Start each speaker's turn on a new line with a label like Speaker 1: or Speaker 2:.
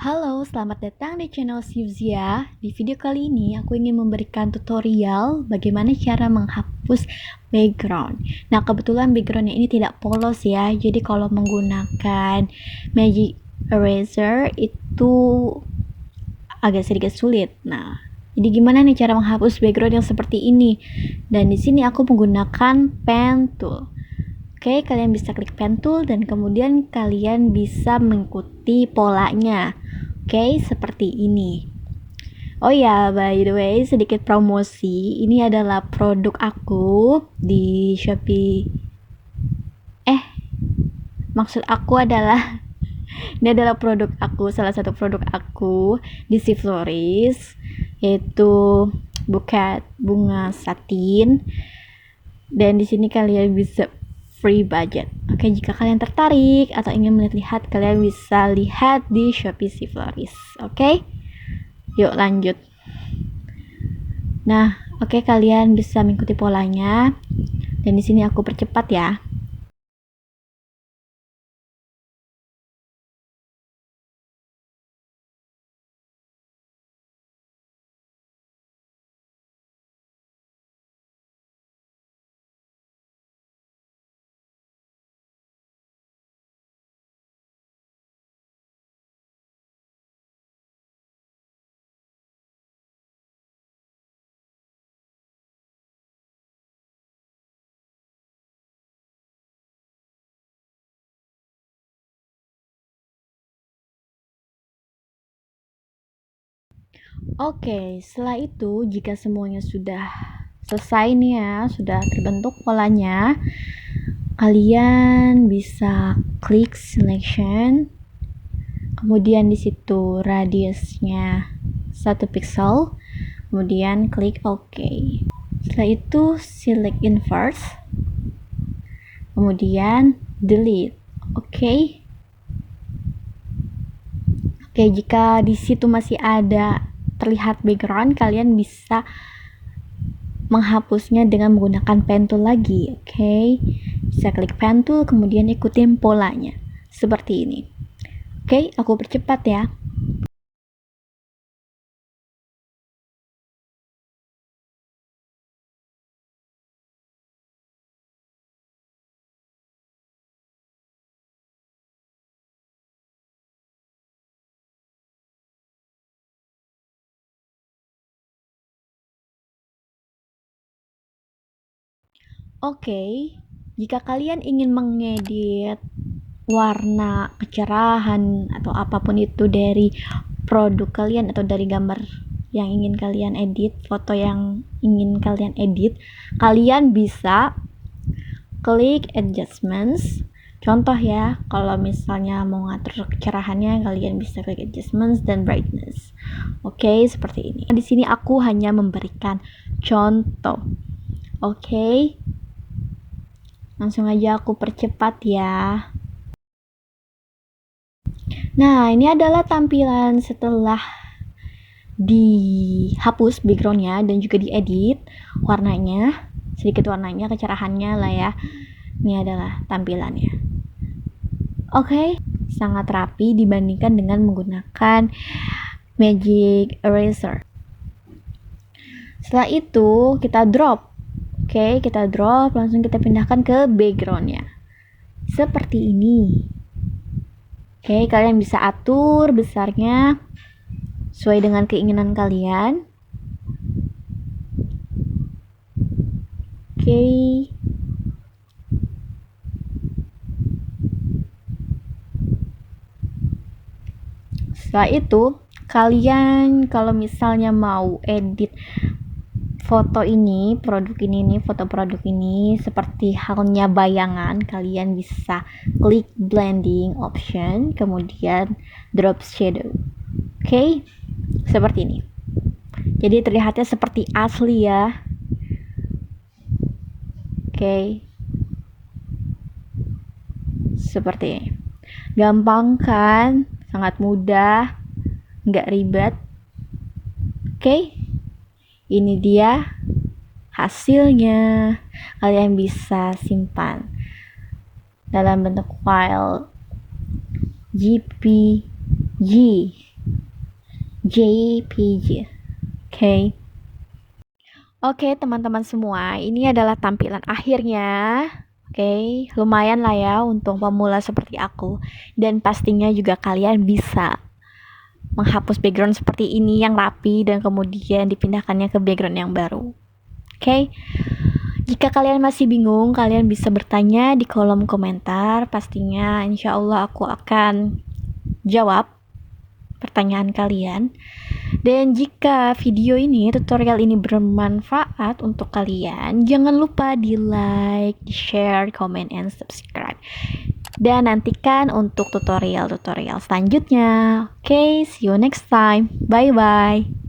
Speaker 1: Halo, selamat datang di channel Sivzia. Di video kali ini aku ingin memberikan tutorial bagaimana cara menghapus background. Nah, kebetulan backgroundnya ini tidak polos ya. Jadi kalau menggunakan Magic Eraser itu agak sedikit sulit. Nah, jadi gimana nih cara menghapus background yang seperti ini? Dan di sini aku menggunakan pen tool. Oke, kalian bisa klik pen tool dan kemudian kalian bisa mengikuti polanya. Oke, seperti ini. Oh ya, by the way, sedikit promosi. Ini adalah produk aku di Shopee. Maksud aku adalah ini adalah produk aku, salah satu produk aku di Sifloris, yaitu buket bunga satin. Dan di sini kalian bisa free budget. Oke, jika kalian tertarik atau ingin melihat, kalian bisa lihat di Shopee Sifloris. Oke, yuk lanjut. Nah, oke, kalian bisa mengikuti polanya. Dan di sini aku percepat ya. Oke, setelah itu jika semuanya sudah selesai nih ya, sudah terbentuk polanya, kalian bisa klik selection, kemudian di situ radiusnya 1 pixel, kemudian klik OK. Setelah itu select invert, kemudian delete. Oke. Oke, jika di situ masih ada terlihat background, kalian bisa menghapusnya dengan menggunakan pen tool lagi. Oke, bisa klik pen tool, kemudian ikutin polanya seperti ini. Oke, aku percepat ya. Oke, jika kalian ingin mengedit warna, kecerahan, atau apapun itu dari produk kalian atau dari gambar yang ingin kalian edit, foto yang ingin kalian edit, kalian bisa klik adjustments. Contoh ya, kalau misalnya mau ngatur kecerahannya, kalian bisa klik adjustments dan brightness. Oke, seperti ini. Di sini aku hanya memberikan contoh. Oke, langsung aja aku percepat ya. Nah, ini adalah tampilan setelah dihapus backgroundnya dan juga diedit warnanya, sedikit warnanya, kecerahannya lah ya. Ini adalah tampilannya. Oke, sangat rapi dibandingkan dengan menggunakan Magic Eraser. Setelah itu kita drop. Oke, kita drop, langsung kita pindahkan ke backgroundnya. Seperti ini. Oke, kalian bisa atur besarnya sesuai dengan keinginan kalian. Oke. Setelah itu, kalian kalau misalnya mau edit foto ini, foto produk ini seperti halnya bayangan, kalian bisa klik blending option, kemudian drop shadow. Oke, seperti ini. Jadi terlihatnya seperti asli ya. Oke, seperti ini. Gampang kan? Sangat mudah, nggak ribet. Oke, ini dia hasilnya. Kalian bisa simpan dalam bentuk file JPG. JPG. Oke. Oke, teman-teman semua, ini adalah tampilan akhirnya. Oke, lumayan lah ya untuk pemula seperti aku. Dan pastinya juga kalian bisa menghapus background seperti ini yang rapi dan kemudian dipindahkannya ke background yang baru. Oke. Jika kalian masih bingung, kalian bisa bertanya di kolom komentar. Pastinya insya Allah aku akan jawab pertanyaan kalian. Dan jika tutorial ini bermanfaat untuk kalian, jangan lupa di like, di share, comment, and subscribe. Dan nantikan untuk tutorial-tutorial selanjutnya. Oke, see you next time. Bye-bye.